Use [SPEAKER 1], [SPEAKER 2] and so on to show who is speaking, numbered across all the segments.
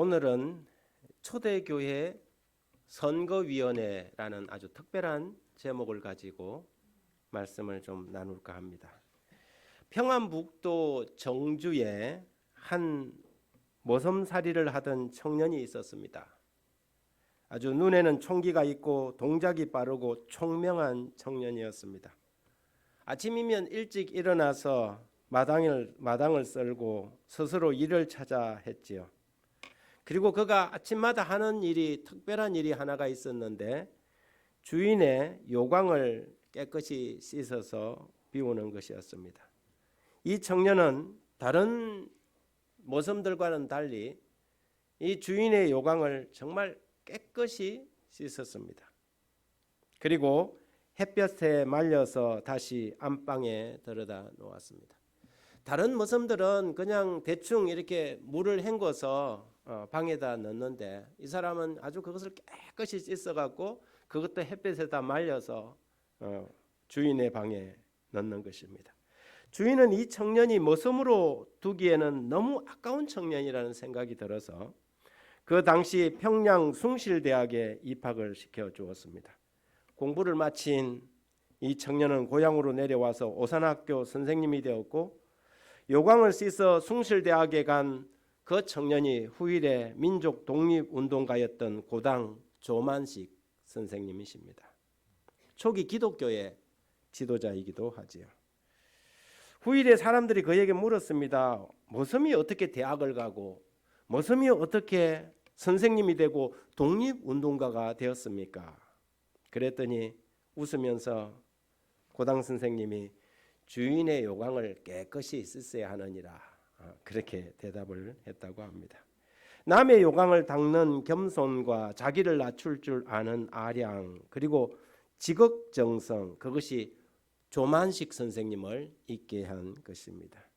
[SPEAKER 1] 오늘은 초대교회 선거위원회라는 아주 특별한 제목을 가지고 말씀을 좀 나눌까 합니다. 평안북도 정주에 한 모섬살이를 하던 청년이 있었습니다. 아주 눈에는 총기가 있고 동작이 빠르고 총명한 청년이었습니다. 아침이면 일찍 일어나서 마당을 썰고 스스로 일을 찾아 했지요. 그리고 그가 아침마다 하는 일이 특별한 일이 하나가 있었는데 주인의 요광을 깨끗이 씻어서 비우는 것이었습니다. 이 청년은 다른 모섬들과는 달리 이 주인의 요광을 정말 깨끗이 씻었습니다. 그리고 햇볕에 말려서 다시 안방에 들여다 놓았습니다. 다른 모섬들은 그냥 대충 이렇게 물을 헹궈서 방에다 넣는데 이 사람은 아주 그것을 깨끗이 씻어갖고 그것도 햇볕에다 말려서 주인의 방에 넣는 것입니다. 주인은 이 청년이 모섬으로 두기에는 너무 아까운 청년이라는 생각이 들어서 그 당시 평양 숭실대학에 입학을 시켜 주었습니다. 공부를 마친 이 청년은 고향으로 내려와서 오산학교 선생님이 되었고 요광을 씻어 숭실대학에 간 그 청년이 후일에 민족 독립운동가였던 고당 조만식 선생님이십니다. 초기 기독교의 지도자이기도 하지요. 후일에 사람들이 그에게 물었습니다. 모섬이 어떻게 대학을 가고 모섬이 어떻게 선생님이 되고 독립운동가가 되었습니까? 그랬더니 웃으면서 고당 선생님이 주인의 요광을 깨끗이 씻어야 하느니라 그렇게 대답을 했다고 합니다. 남의 요광을 닦는 겸손과 자기를 낮출 줄 아는 아량 그리고 지극정성 그것이 조만식 선생님을 있게 한 것입니다.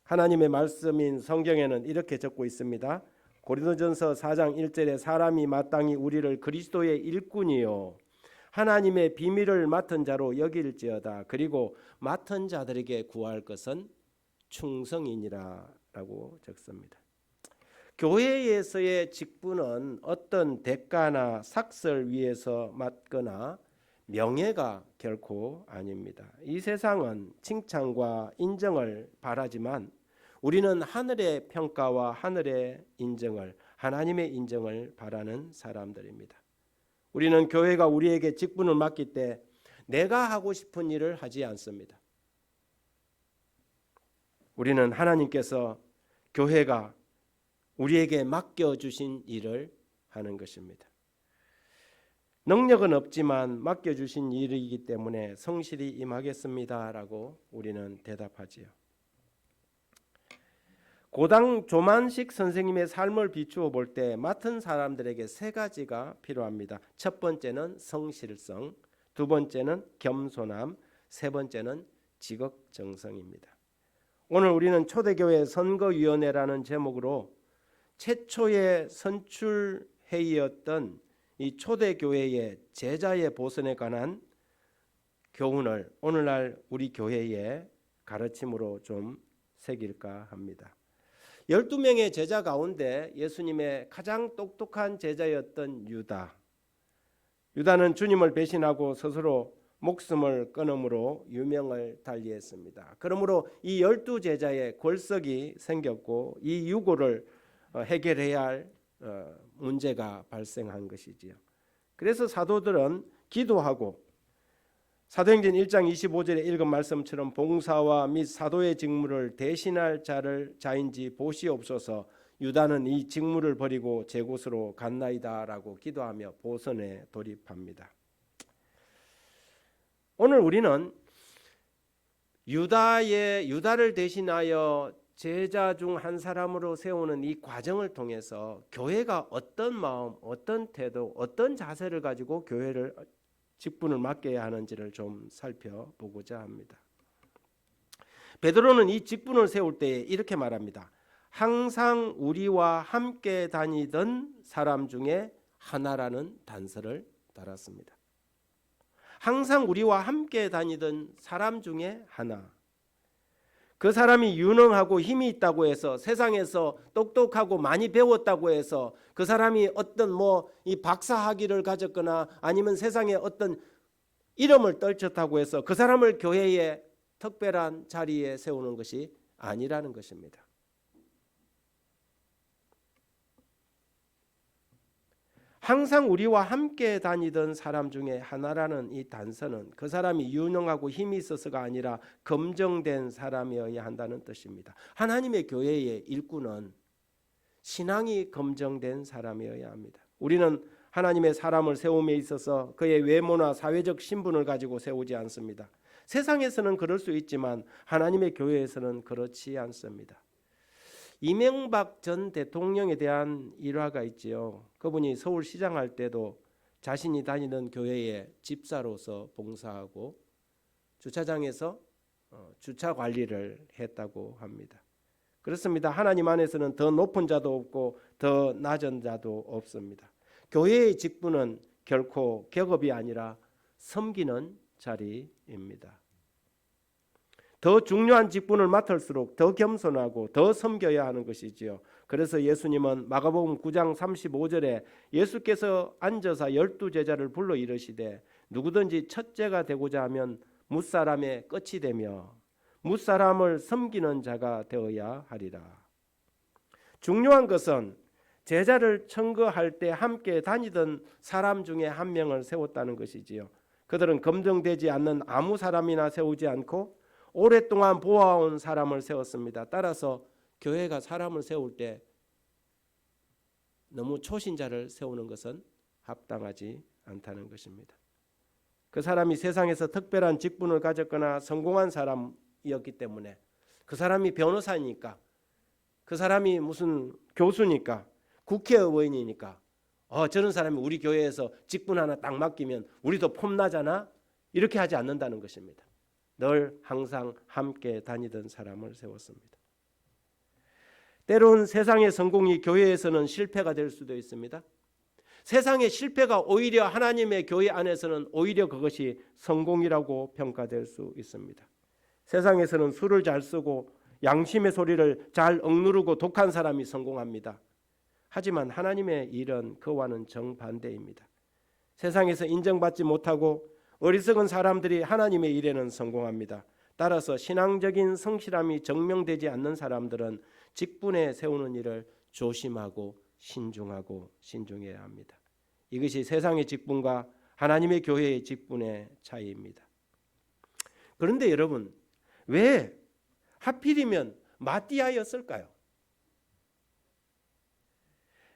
[SPEAKER 1] 하나님의 말씀인 성경에는 이렇게 적고 있습니다. 고린도전서 4장 1절에 사람이 마땅히 우리를 그리스도의 일꾼이요 하나님의 비밀을 맡은 자로 여길지어다. 그리고 맡은 자들에게 구할 것은 충성이니라 라고 적습니다. 교회에서의 직분은 어떤 대가나 삭설 위에서 맡거나 명예가 결코 아닙니다. 이 세상은 칭찬과 인정을 바라지만 우리는 하늘의 평가와 하늘의 인정을 하나님의 인정을 바라는 사람들입니다. 우리는 교회가 우리에게 직분을 맡길 때 내가 하고 싶은 일을 하지 않습니다. 우리는 하나님께서 교회가 우리에게 맡겨주신 일을 하는 것입니다. 능력은 없지만 맡겨주신 일이기 때문에 성실히 임하겠습니다라고 우리는 대답하지요. 고당 조만식 선생님의 삶을 비추어 볼 때 맡은 사람들에게 세 가지가 필요합니다. 첫 번째는 성실성, 두 번째는 겸손함, 세 번째는 지극정성입니다. 오늘 우리는 초대교회 선거위원회라는 제목으로 최초의 선출회의였던 이 초대교회의 제자의 보선에 관한 교훈을 오늘날 우리 교회의 가르침으로 좀 새길까 합니다. 12명의 제자 가운데 예수님의 가장 똑똑한 제자였던 유다는 주님을 배신하고 스스로 목숨을 끊음으로 유명을 달리했습니다. 그러므로 이 12제자의 골석이 생겼고 이 유고를 해결해야 할 문제가 발생한 것이지요. 그래서 사도들은 기도하고 사도행전 1장 25절에 읽은 말씀처럼 봉사와 및 사도의 직무를 대신할 자인지 보시옵소서. 유다는 이 직무를 버리고 제 곳으로 갔나이다라고 기도하며 보선에 돌입합니다. 오늘 우리는 유다를 대신하여 제자 중 한 사람으로 세우는 이 과정을 통해서 교회가 어떤 마음, 어떤 태도, 어떤 자세를 가지고 교회를 직분을 맡겨야 하는지를 좀 살펴보고자 합니다. 베드로는 이 직분을 세울 때 이렇게 말합니다. 항상 우리와 함께 다니던 사람 중에 하나라는 단서를 달았습니다. 항상 우리와 함께 다니던 사람 중에 하나. 그 사람이 유능하고 힘이 있다고 해서, 세상에서 똑똑하고 많이 배웠다고 해서, 그 사람이 어떤 이 박사 학위를 가졌거나 아니면 세상에 어떤 이름을 떨쳤다고 해서 그 사람을 교회의 특별한 자리에 세우는 것이 아니라는 것입니다. 항상 우리와 함께 다니던 사람 중에 하나라는 이 단서는 그 사람이 유능하고 힘이 있어서가 아니라 검증된 사람이어야 한다는 뜻입니다. 하나님의 교회의 일꾼은 신앙이 검증된 사람이어야 합니다. 우리는 하나님의 사람을 세움에 있어서 그의 외모나 사회적 신분을 가지고 세우지 않습니다. 세상에서는 그럴 수 있지만 하나님의 교회에서는 그렇지 않습니다. 이명박 전 대통령에 대한 일화가 있지요. 그분이 서울시장 할 때도 자신이 다니던 교회에 집사로서 봉사하고 주차장에서 주차 관리를 했다고 합니다. 그렇습니다. 하나님 안에서는 더 높은 자도 없고 더 낮은 자도 없습니다. 교회의 직분은 결코 격업이 아니라 섬기는 자리입니다. 더 중요한 직분을 맡을수록 더 겸손하고 더 섬겨야 하는 것이지요. 그래서 예수님은 마가복음 9장 35절에 예수께서 앉아서 12제자를 불러 이르시되 누구든지 첫째가 되고자 하면 뭇사람의 끝이 되며 뭇사람을 섬기는 자가 되어야 하리라. 중요한 것은 제자를 청거할 때 함께 다니던 사람 중에 한 명을 세웠다는 것이지요. 그들은 검증되지 않는 아무 사람이나 세우지 않고 오랫동안 보아온 사람을 세웠습니다. 따라서 교회가 사람을 세울 때 너무 초신자를 세우는 것은 합당하지 않다는 것입니다. 그 사람이 세상에서 특별한 직분을 가졌거나 성공한 사람이었기 때문에, 그 사람이 변호사니까, 그 사람이 무슨 교수니까, 국회의원이니까 저런 사람이 우리 교회에서 직분 하나 딱 맡기면 우리도 폼나잖아, 이렇게 하지 않는다는 것입니다. 늘 항상 함께 다니던 사람을 세웠습니다. 때론 세상의 성공이 교회에서는 실패가 될 수도 있습니다. 세상의 실패가 오히려 하나님의 교회 안에서는 오히려 그것이 성공이라고 평가될 수 있습니다. 세상에서는 술을 잘 쓰고 양심의 소리를 잘 억누르고 독한 사람이 성공합니다. 하지만 하나님의 일은 그와는 정반대입니다. 세상에서 인정받지 못하고 어리석은 사람들이 하나님의 일에는 성공합니다. 따라서 신앙적인 성실함이 증명되지 않는 사람들은 직분에 세우는 일을 조심하고 신중해야 합니다. 이것이 세상의 직분과 하나님의 교회의 직분의 차이입니다. 그런데 여러분, 왜 하필이면 마띠아였을까요?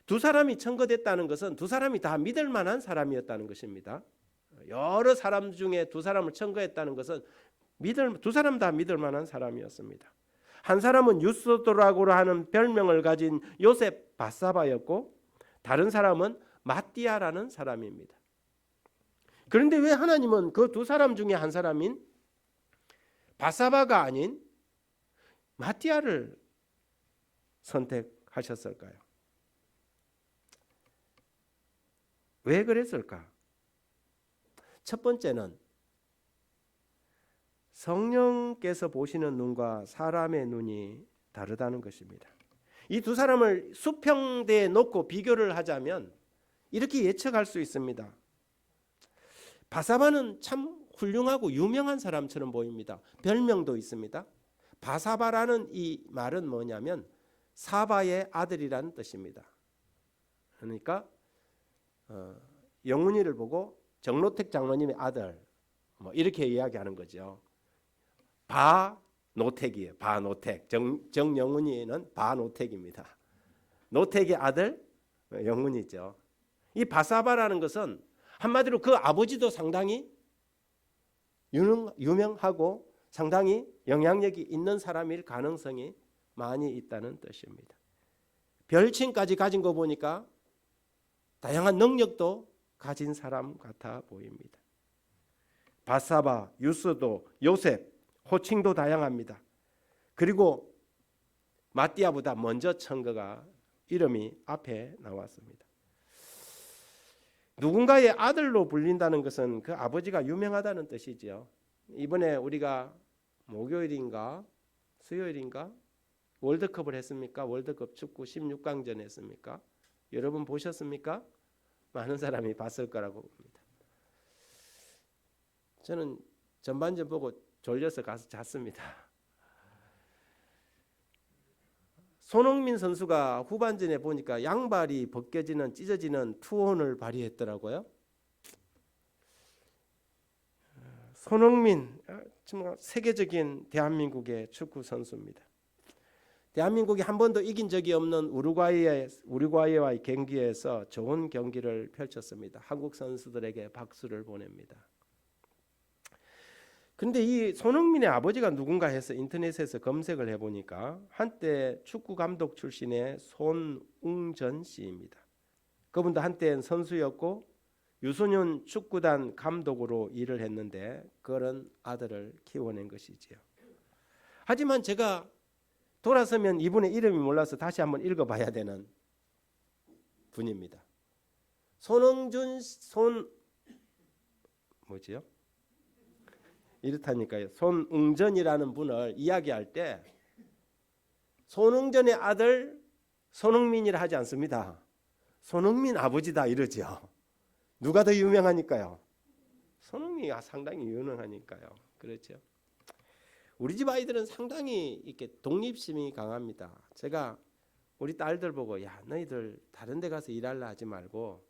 [SPEAKER 1] 두 사람이 청거됐다는 것은 두 사람이 다 믿을 만한 사람이었다는 것입니다. 여러 사람 중에 두 사람을 청거했다는 것은 두 사람 다 믿을 만한 사람이었습니다. 한 사람은 유스도라고 하는 별명을 가진 요셉 바사바였고, 다른 사람은 마띠아라는 사람입니다. 그런데 왜 하나님은 그 두 사람 중에 한 사람인 바사바가 아닌 마띠아를 선택하셨을까요? 왜 그랬을까? 첫 번째는 성령께서 보시는 눈과 사람의 눈이 다르다는 것입니다. 이 두 사람을 수평대에 놓고 비교를 하자면 이렇게 예측할 수 있습니다. 바사바는 참 훌륭하고 유명한 사람처럼 보입니다. 별명도 있습니다. 바사바라는 이 말은 뭐냐면 사바의 아들이라는 뜻입니다. 그러니까 영훈이를 보고 정노택 장로님의 아들 이렇게 이야기하는 거죠. 바노택이에요. 바노택. 정영훈이는 바노택입니다. 노택의 아들 영훈이죠. 이 바사바라는 것은 한마디로 그 아버지도 상당히 유명하고 상당히 영향력이 있는 사람일 가능성이 많이 있다는 뜻입니다. 별칭까지 가진 거 보니까 다양한 능력도 가진 사람 같아 보입니다. 바사바, 유스도, 요셉, 호칭도 다양합니다. 그리고 마띠아보다 먼저 청거가 이름이 앞에 나왔습니다. 누군가의 아들로 불린다는 것은 그 아버지가 유명하다는 뜻이지요. 이번에 우리가 목요일인가 수요일인가? 월드컵을 했습니까? 월드컵 축구 16강전 했습니까? 여러분 보셨습니까? 많은 사람이 봤을 거라고 봅니다. 저는 전반전 보고 졸려서 가서 잤습니다. 손흥민 선수가 후반전에 보니까 양발이 벗겨지는 찢어지는 투혼을 발휘했더라고요. 손흥민 정말 세계적인 대한민국의 축구 선수입니다. 대한민국이 한 번도 이긴 적이 없는 우루과이와의 경기에서 좋은 경기를 펼쳤습니다. 한국 선수들에게 박수를 보냅니다. 그런데 이 손흥민의 아버지가 누군가 해서 인터넷에서 검색을 해보니까 한때 축구 감독 출신의 손웅전 씨입니다. 그분도 한때는 선수였고 유소년 축구단 감독으로 일을 했는데 그런 아들을 키워낸 것이지요. 하지만 제가 돌아서면 이분의 이름이 몰라서 다시 한번 읽어봐야 되는 분입니다. 뭐지요? 이렇다니까요. 손웅전이라는 분을 이야기할 때 손웅전의 아들 손흥민이라 하지 않습니다. 손흥민 아버지다 이러죠. 누가 더 유명하니까요? 손흥민이 상당히 유명하니까요. 그렇죠. 우리 집 아이들은 상당히 이렇게 독립심이 강합니다. 제가 우리 딸들 보고 야 너희들 다른 데 가서 일할라 하지 말고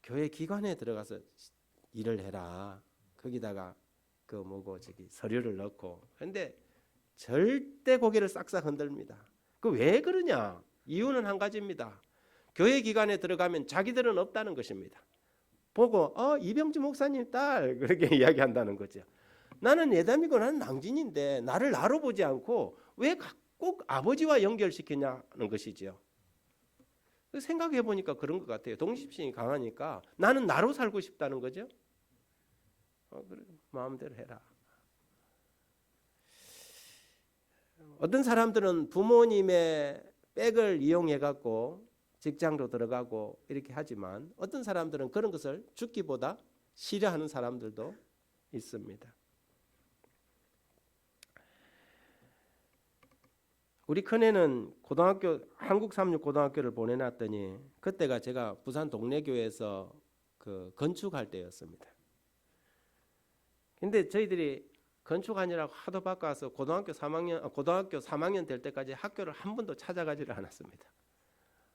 [SPEAKER 1] 교회 기관에 들어가서 일을 해라. 거기다가 서류를 넣고. 그런데 절대 고개를 싹싹 흔듭니다. 그 왜 그러냐? 이유는 한 가지입니다. 교회 기관에 들어가면 자기들은 없다는 것입니다. 보고 이병주 목사님 딸 그렇게 이야기한다는 거죠. 나는 예담이고 나는 낭진인데 나를 나로 보지 않고 왜 꼭 아버지와 연결시키냐는 것이죠. 생각해 보니까 그런 것 같아요. 독립심이 강하니까 나는 나로 살고 싶다는 거죠. 그래, 마음대로 해라. 어떤 사람들은 부모님의 백을 이용해 갖고 직장도 들어가고 이렇게 하지만 어떤 사람들은 그런 것을 죽기보다 싫어하는 사람들도 있습니다. 우리 큰애는 한국 삼육 고등학교를 보내놨더니 그때가 제가 부산 동래교회에서 건축할 때였습니다. 근데 저희들이 건축하느라고 하도 바빠서 고등학교 3학년 될 때까지 학교를 한 번도 찾아가지를 않았습니다.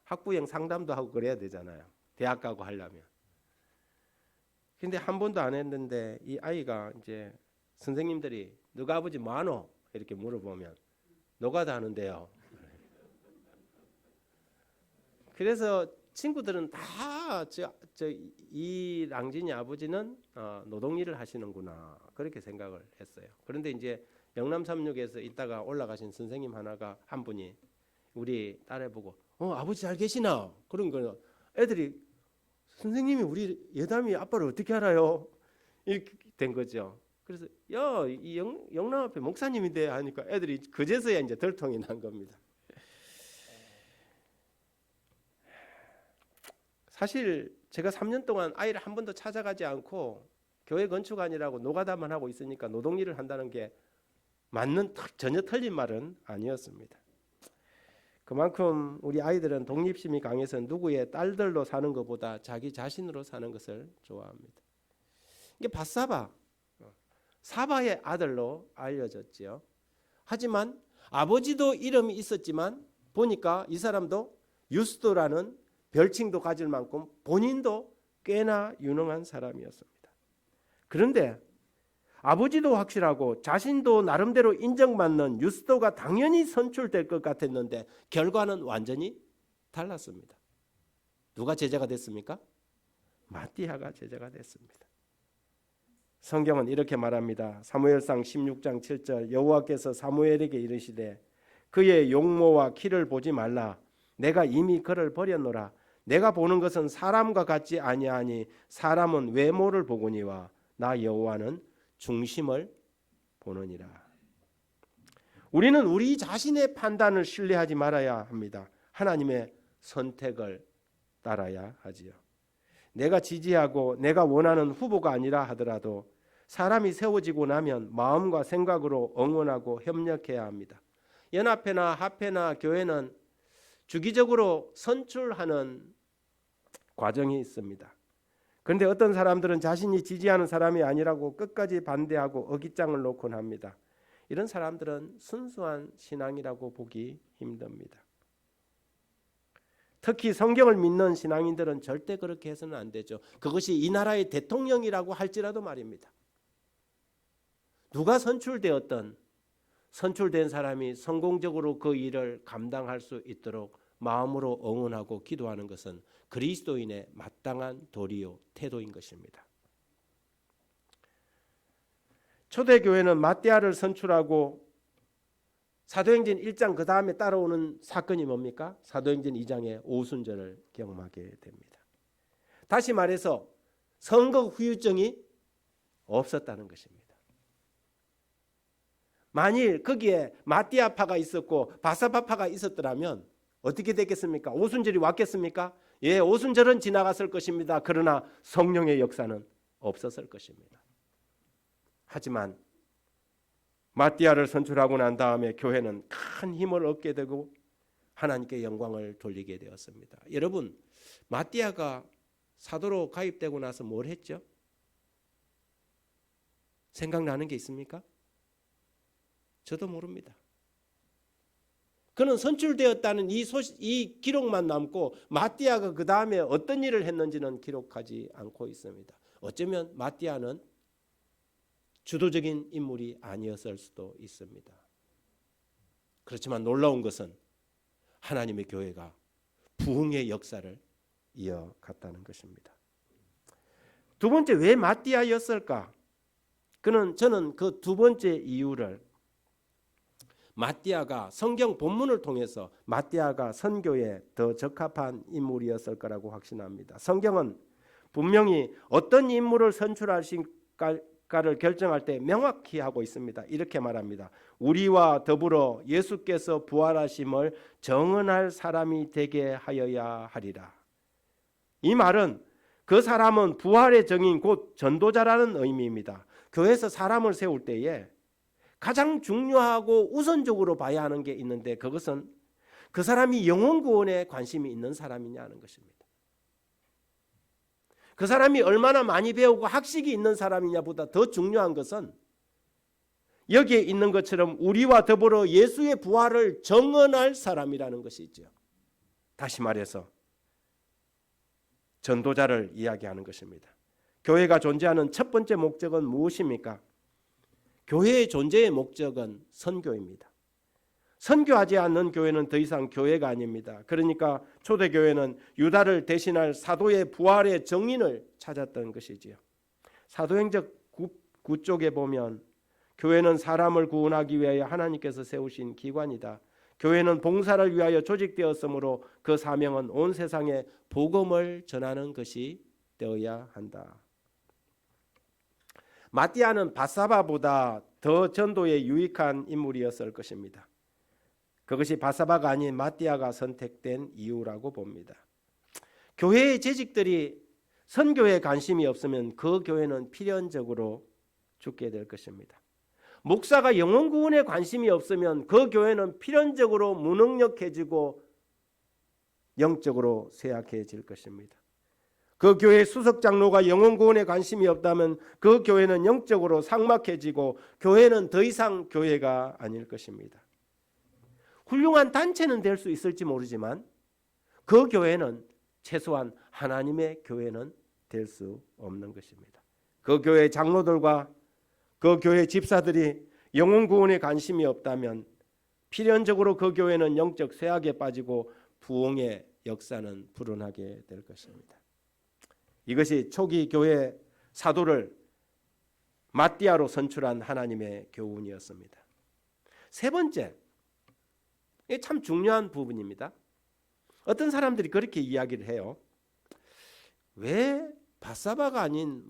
[SPEAKER 1] 학부형 상담도 하고 그래야 되잖아요. 대학 가고 하려면. 근데 한 번도 안 했는데 이 아이가 이제 선생님들이 너가 아버지 뭐하노? 이렇게 물어보면 노가다 하는데요. 그래서 친구들은 다 이 랑진이 아버지는 노동일을 하시는구나 그렇게 생각을 했어요. 그런데 이제 영남 삼육에서 있다가 올라가신 선생님 한 분이 우리 딸을 보고 아버지 잘 계시나? 그런 거는 애들이 선생님이 우리 예담이 아빠를 어떻게 알아요? 이렇게 된 거죠. 그래서 이 영남 앞에 목사님인데 하니까 애들이 그제서야 이제 들통이 난 겁니다. 사실 제가 3년 동안 아이를 한 번도 찾아가지 않고 교회 건축안이라고 노가다만 하고 있으니까 노동일을 한다는 게 전혀 틀린 말은 아니었습니다. 그만큼 우리 아이들은 독립심이 강해서 누구의 딸들로 사는 것보다 자기 자신으로 사는 것을 좋아합니다. 이게 사바의 아들로 알려졌지요. 하지만 아버지도 이름이 있었지만 보니까 이 사람도 유스도라는 별칭도 가질 만큼 본인도 꽤나 유능한 사람이었습니다. 그런데 아버지도 확실하고 자신도 나름대로 인정받는 유스도가 당연히 선출될 것 같았는데 결과는 완전히 달랐습니다. 누가 제자가 됐습니까? 마띠아가 제자가 됐습니다. 성경은 이렇게 말합니다. 사무엘상 16장 7절 여호와께서 사무엘에게 이르시되 그의 용모와 키를 보지 말라. 내가 이미 그를 버렸노라. 내가 보는 것은 사람과 같지 아니하니 사람은 외모를 보거니와 나 여호와는 중심을 보느니라. 우리는 우리 자신의 판단을 신뢰하지 말아야 합니다. 하나님의 선택을 따라야 하지요. 내가 지지하고 내가 원하는 후보가 아니라 하더라도 사람이 세워지고 나면 마음과 생각으로 응원하고 협력해야 합니다. 연합회나 합회나 교회는 주기적으로 선출하는 과정이 있습니다. 그런데 어떤 사람들은 자신이 지지하는 사람이 아니라고 끝까지 반대하고 어깃장을 놓곤 합니다. 이런 사람들은 순수한 신앙이라고 보기 힘듭니다. 특히 성경을 믿는 신앙인들은 절대 그렇게 해서는 안 되죠. 그것이 이 나라의 대통령이라고 할지라도 말입니다. 누가 선출되었든 선출된 사람이 성공적으로 그 일을 감당할 수 있도록 마음으로 응원하고 기도하는 것은 그리스도인의 마땅한 도리요 태도인 것입니다. 초대교회는 마띠아를 선출하고 사도행전 1장 그 다음에 따라오는 사건이 뭡니까? 사도행전 2장의 오순절을 경험하게 됩니다. 다시 말해서 선거 후유증이 없었다는 것입니다. 만일 거기에 마띠아파가 있었고 바사바파가 있었더라면 어떻게 됐겠습니까? 오순절이 왔겠습니까? 예, 오순절은 지나갔을 것입니다. 그러나 성령의 역사는 없었을 것입니다. 하지만 마띠아를 선출하고 난 다음에 교회는 큰 힘을 얻게 되고 하나님께 영광을 돌리게 되었습니다. 여러분, 마띠아가 사도로 가입되고 나서 뭘 했죠? 생각나는 게 있습니까? 저도 모릅니다. 그는 선출되었다는 이 기록만 남고 마띠아가 그 다음에 어떤 일을 했는지는 기록하지 않고 있습니다. 어쩌면 마띠아는 주도적인 인물이 아니었을 수도 있습니다. 그렇지만 놀라운 것은 하나님의 교회가 부흥의 역사를 이어갔다는 것입니다. 두 번째, 왜 마띠아였을까? 저는 그 두 번째 이유를 마띠아가 성경 본문을 통해서 마띠아가 선교에 더 적합한 인물이었을 거라고 확신합니다. 성경은 분명히 어떤 인물을 선출하실까를 결정할 때 명확히 하고 있습니다. 이렇게 말합니다. 우리와 더불어 예수께서 부활하심을 정언할 사람이 되게 하여야 하리라. 이 말은 그 사람은 부활의 증인 곧 전도자라는 의미입니다. 교회에서 사람을 세울 때에 가장 중요하고 우선적으로 봐야 하는 게 있는데 그것은 그 사람이 영혼 구원에 관심이 있는 사람이냐는 것입니다. 그 사람이 얼마나 많이 배우고 학식이 있는 사람이냐보다 더 중요한 것은 여기에 있는 것처럼 우리와 더불어 예수의 부활을 정언할 사람이라는 것이죠. 다시 말해서 전도자를 이야기하는 것입니다. 교회가 존재하는 첫 번째 목적은 무엇입니까? 교회의 존재의 목적은 선교입니다. 선교하지 않는 교회는 더 이상 교회가 아닙니다. 그러니까 초대교회는 유다를 대신할 사도의 부활의 정인을 찾았던 것이지요. 사도행전 9쪽에 보면 교회는 사람을 구원하기 위하여 하나님께서 세우신 기관이다. 교회는 봉사를 위하여 조직되었으므로 그 사명은 온 세상에 복음을 전하는 것이 되어야 한다. 마띠아는 바사바보다 더 전도에 유익한 인물이었을 것입니다. 그것이 바사바가 아닌 마띠아가 선택된 이유라고 봅니다. 교회의 재직들이 선교에 관심이 없으면 그 교회는 필연적으로 죽게 될 것입니다. 목사가 영혼 구원에 관심이 없으면 그 교회는 필연적으로 무능력해지고 영적으로 쇠약해질 것입니다. 그 교회 수석 장로가 영혼 구원에 관심이 없다면 그 교회는 영적으로 삭막해지고 교회는 더 이상 교회가 아닐 것입니다. 훌륭한 단체는 될 수 있을지 모르지만 그 교회는 최소한 하나님의 교회는 될 수 없는 것입니다. 그 교회 장로들과 그 교회 집사들이 영혼 구원에 관심이 없다면 필연적으로 그 교회는 영적 쇠약에 빠지고 부흥의 역사는 불운하게 될 것입니다. 이것이 초기 교회 사도를 마띠아로 선출한 하나님의 교훈이었습니다. 세 번째, 이게 참 중요한 부분입니다. 어떤 사람들이 그렇게 이야기를 해요. 왜 바사바가 아닌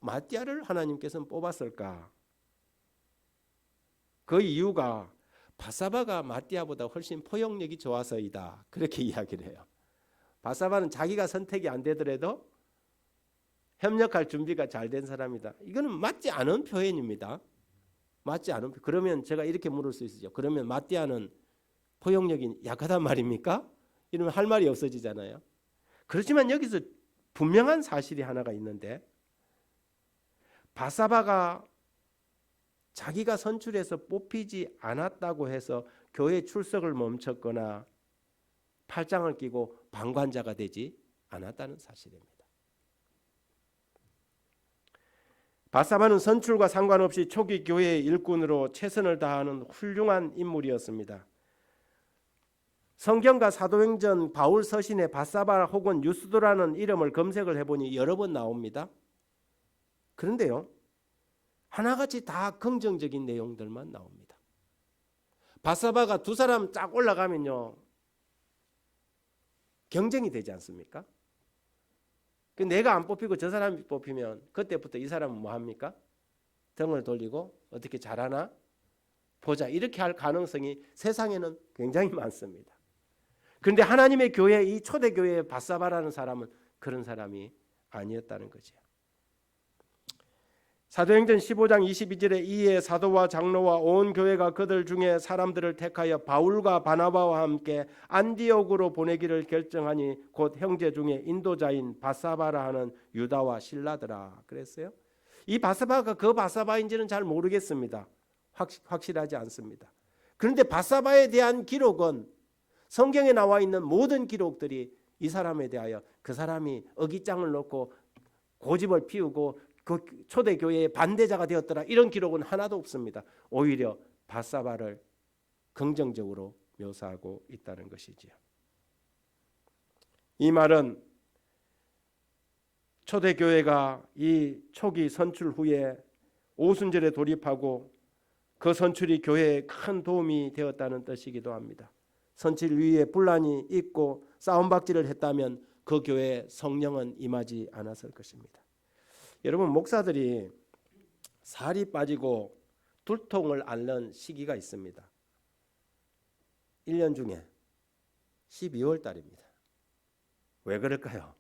[SPEAKER 1] 마띠아를 하나님께서는 뽑았을까? 그 이유가 바사바가 마띠아보다 훨씬 포용력이 좋아서이다. 그렇게 이야기를 해요. 바사바는 자기가 선택이 안 되더라도 협력할 준비가 잘 된 사람이다. 이거는 맞지 않은 표현입니다. 맞지 않은 그러면 제가 이렇게 물을 수 있죠. 그러면 마띠아는 포용력이 약하단 말입니까? 이러면 할 말이 없어지잖아요. 그렇지만 여기서 분명한 사실이 하나가 있는데 바사바가 자기가 선출해서 뽑히지 않았다고 해서 교회 출석을 멈췄거나 팔짱을 끼고 방관자가 되지 않았다는 사실입니다. 바사바는 선출과 상관없이 초기 교회의 일꾼으로 최선을 다하는 훌륭한 인물이었습니다. 성경과 사도행전 바울 서신에 바사바 혹은 유스도라는 이름을 검색을 해보니 여러 번 나옵니다. 그런데요, 하나같이 다 긍정적인 내용들만 나옵니다. 바사바가 두 사람 쫙 올라가면요, 경쟁이 되지 않습니까? 내가 안 뽑히고 저 사람이 뽑히면 그때부터 이 사람은 뭐 합니까? 등을 돌리고 어떻게 잘하나 보자, 이렇게 할 가능성이 세상에는 굉장히 많습니다. 그런데 하나님의 교회, 이 초대교회의 바사바라는 사람은 그런 사람이 아니었다는 거죠. 사도행전 15장 22절에 이에 사도와 장로와 온 교회가 그들 중에 사람들을 택하여 바울과 바나바와 함께 안디옥으로 보내기를 결정하니 곧 형제 중에 인도자인 바사바라 하는 유다와 실라더라 그랬어요. 이 바사바가 그 바사바인지는 잘 모르겠습니다. 확실하지 않습니다. 그런데 바사바에 대한 기록은 성경에 나와 있는 모든 기록들이 이 사람에 대하여 그 사람이 어깃장을 놓고 고집을 피우고 그 초대교회의 반대자가 되었더라, 이런 기록은 하나도 없습니다. 오히려 바사바를 긍정적으로 묘사하고 있다는 것이지요. 이 말은 초대교회가 이 초기 선출 후에 오순절에 돌입하고 그 선출이 교회에 큰 도움이 되었다는 뜻이기도 합니다. 선출 위에 분란이 있고 싸움박질을 했다면 그 교회에 성령은 임하지 않았을 것입니다. 여러분, 목사들이 살이 빠지고 두통을 앓는 시기가 있습니다. 1년 중에 12월 달입니다. 왜 그럴까요?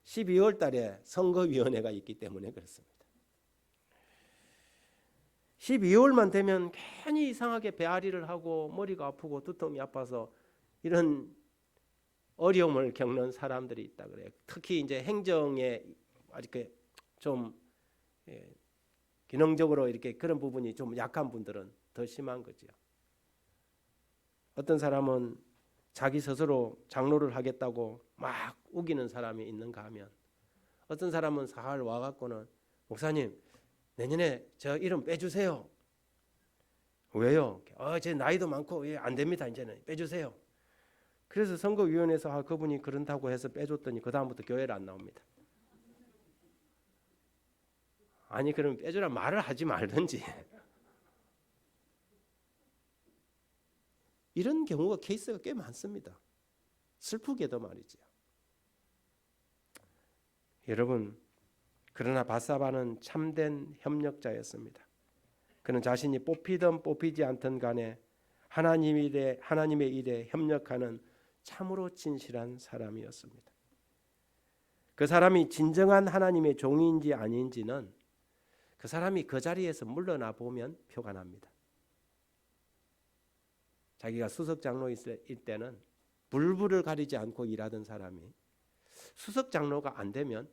[SPEAKER 1] 12월 달에 선거위원회가 있기 때문에 그렇습니다. 12월만 되면 괜히 이상하게 배앓이를 하고 머리가 아프고 두통이 아파서 이런 어려움을 겪는 사람들이 있다 그래요. 특히 이제 행정에 이렇게 좀 기능적으로 이렇게 그런 부분이 좀 약한 분들은 더 심한 거죠. 어떤 사람은 자기 스스로 장로를 하겠다고 막 우기는 사람이 있는가 하면, 어떤 사람은 사흘 와갖고는 목사님 내년에 저 이름 빼주세요. 왜요? 제 나이도 많고 안 됩니다. 이제는 빼주세요. 그래서 선거위원회에서 그분이 그런다고 해서 빼줬더니 그 다음부터 교회를 안 나옵니다. 아니 그럼 빼주라 말을 하지 말든지. 이런 경우가 케이스가 꽤 많습니다. 슬프게도 말이죠. 여러분, 그러나 바사바는 참된 협력자였습니다. 그는 자신이 뽑히든 뽑히지 않든 간에 하나님의 일에 협력하는 참으로 진실한 사람이었습니다. 그 사람이 진정한 하나님의 종인지 아닌지는 그 사람이 그 자리에서 물러나 보면 표가 납니다. 자기가 수석 장로일 때는 불불을 가리지 않고 일하던 사람이 수석 장로가 안 되면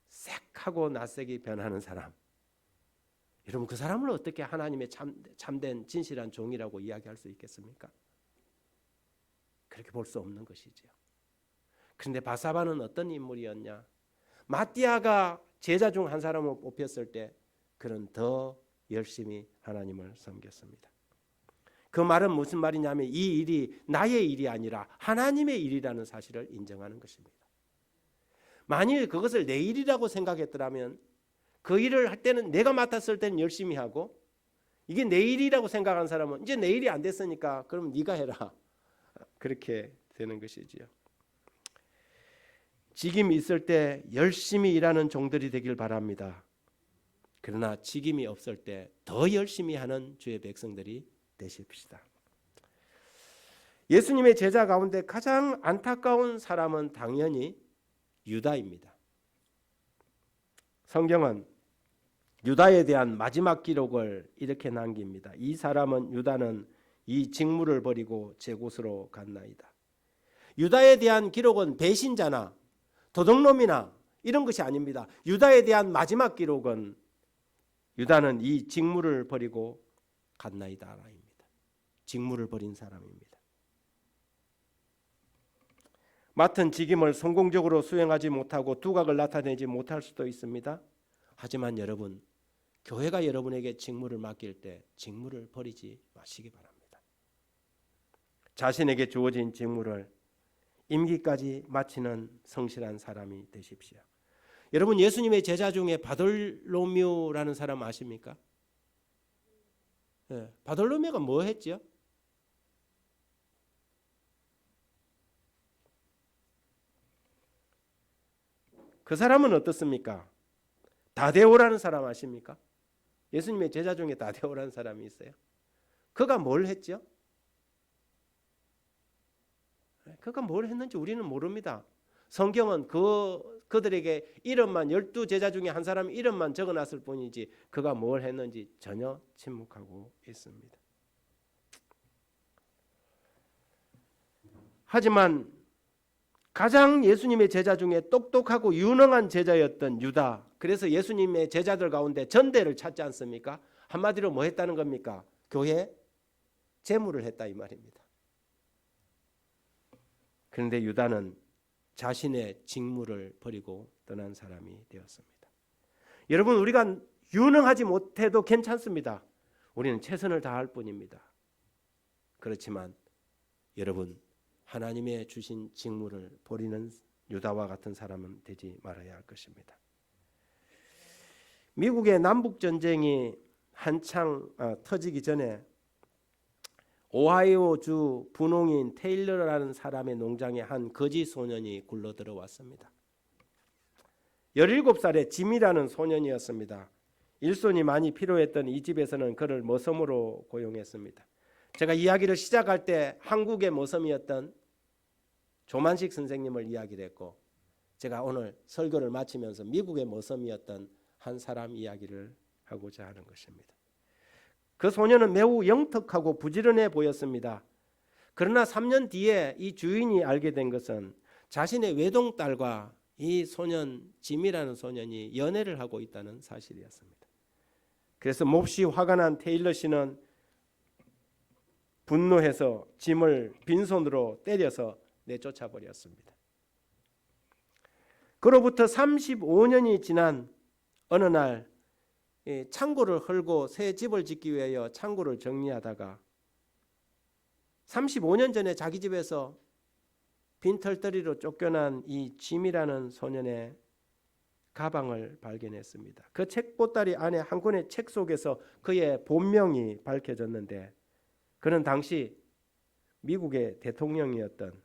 [SPEAKER 1] 색하고 낯색이 변하는 사람. 여러분, 그 사람을 어떻게 하나님의 참된 진실한 종이라고 이야기할 수 있겠습니까? 그렇게 볼 수 없는 것이죠. 그런데 바사바는 어떤 인물이었냐? 마띠아가 제자 중 한 사람으로 뽑혔을 때 그는 더 열심히 하나님을 섬겼습니다. 그 말은 무슨 말이냐면 이 일이 나의 일이 아니라 하나님의 일이라는 사실을 인정하는 것입니다. 만일 그것을 내 일이라고 생각했더라면 그 일을 할 때는 내가 맡았을 때는 열심히 하고, 이게 내 일이라고 생각한 사람은 이제 내 일이 안 됐으니까 그럼 네가 해라, 그렇게 되는 것이지요. 직임이 있을 때 열심히 일하는 종들이 되길 바랍니다. 그러나 직임이 없을 때 더 열심히 하는 주의 백성들이 되십시다. 예수님의 제자 가운데 가장 안타까운 사람은 당연히 유다입니다. 성경은 유다에 대한 마지막 기록을 이렇게 남깁니다. 이 사람은 유다는 이 직무를 버리고 제 곳으로 갔나이다. 유다에 대한 기록은 배신자나 도둑놈이나 이런 것이 아닙니다. 유다에 대한 마지막 기록은 유다는 이 직무를 버리고 갔나이다입니다. 직무를 버린 사람입니다. 맡은 직임을 성공적으로 수행하지 못하고 두각을 나타내지 못할 수도 있습니다. 하지만 여러분, 교회가 여러분에게 직무를 맡길 때 직무를 버리지 마시기 바랍니다. 자신에게 주어진 직무를 임기까지 마치는 성실한 사람이 되십시오. 여러분, 예수님의 제자 중에 바돌로미오라는 사람 아십니까? 네, 바돌로미오가 뭐 했죠? 그 사람은 어떻습니까? 다데오라는 사람 아십니까? 예수님의 제자 중에 다데오라는 사람이 있어요. 그가 뭘 했죠? 그가 뭘 했는지 우리는 모릅니다. 성경은 그들에게 이름만 12제자 중에 한 사람 이름만 적어놨을 뿐이지 그가 뭘 했는지 전혀 침묵하고 있습니다. 하지만 가장 예수님의 제자 중에 똑똑하고 유능한 제자였던 유다, 그래서 예수님의 제자들 가운데 전대를 찾지 않습니까? 한마디로 뭐 했다는 겁니까? 교회 재물을 했다 이 말입니다. 그런데 유다는 자신의 직무를 버리고 떠난 사람이 되었습니다. 여러분, 우리가 유능하지 못해도 괜찮습니다. 우리는 최선을 다할 뿐입니다. 그렇지만 여러분, 하나님의 주신 직무를 버리는 유다와 같은 사람은 되지 말아야 할 것입니다. 미국의 남북전쟁이 한창 터지기 전에 오하이오주 분홍인 테일러라는 사람의 농장에 한 거지 소년이 굴러 들어왔습니다. 17살의 짐이라는 소년이었습니다. 일손이 많이 필요했던 이 집에서는 그를 머슴으로 고용했습니다. 제가 이야기를 시작할 때 한국의 머슴이었던 조만식 선생님을 이야기를 했고, 제가 오늘 설교를 마치면서 미국의 머슴이었던 한 사람 이야기를 하고자 하는 것입니다. 그 소년은 매우 영특하고 부지런해 보였습니다. 그러나 3년 뒤에 이 주인이 알게 된 것은 자신의 외동딸과 이 소년 짐이라는 소년이 연애를 하고 있다는 사실이었습니다. 그래서 몹시 화가 난 테일러 씨는 분노해서 짐을 빈손으로 때려서 내쫓아 버렸습니다. 그로부터 35년이 지난 어느 날 창고를 헐고 새 집을 짓기 위하여 창고를 정리하다가 35년 전에 자기 집에서 빈털터리로 쫓겨난 이 짐이라는 소년의 가방을 발견했습니다. 그 책보따리 안에 한 권의 책 속에서 그의 본명이 밝혀졌는데 그는 당시 미국의 대통령이었던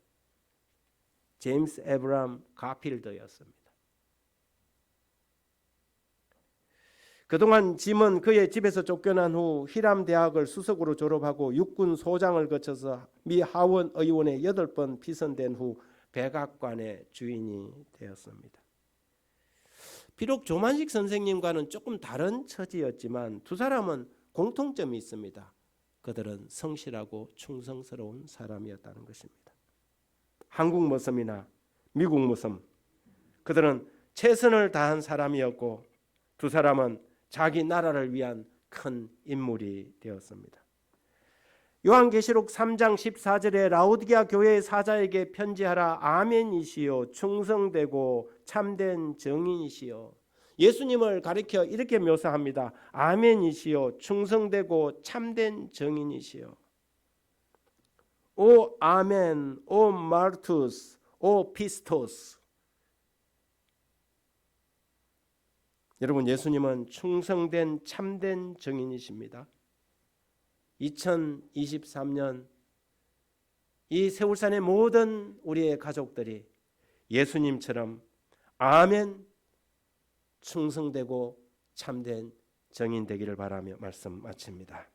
[SPEAKER 1] 제임스 에브람 가필더였습니다. 그동안 짐은 그의 집에서 쫓겨난 후 히람 대학을 수석으로 졸업하고 육군 소장을 거쳐서 미 하원 의원에 8번 피선된 후 백악관의 주인이 되었습니다. 비록 조만식 선생님과는 조금 다른 처지였지만 두 사람은 공통점이 있습니다. 그들은 성실하고 충성스러운 사람이었다는 것입니다. 한국 머슴이나 미국 머슴, 그들은 최선을 다한 사람이었고 두 사람은 자기 나라를 위한 큰 인물이 되었습니다. 요한계시록 3장 14절에 라오디게아 교회의 사자에게 편지하라. 아멘이시요 충성되고 참된 정인이시요. 예수님을 가리켜 이렇게 묘사합니다. 아멘이시요 충성되고 참된 정인이시요. 오 아멘, 오 마르투스, 오 피스토스. 여러분, 예수님은 충성된 참된 정인이십니다. 2023년 이 세울산의 모든 우리의 가족들이 예수님처럼 아멘, 충성되고 참된 정인 되기를 바라며 말씀 마칩니다.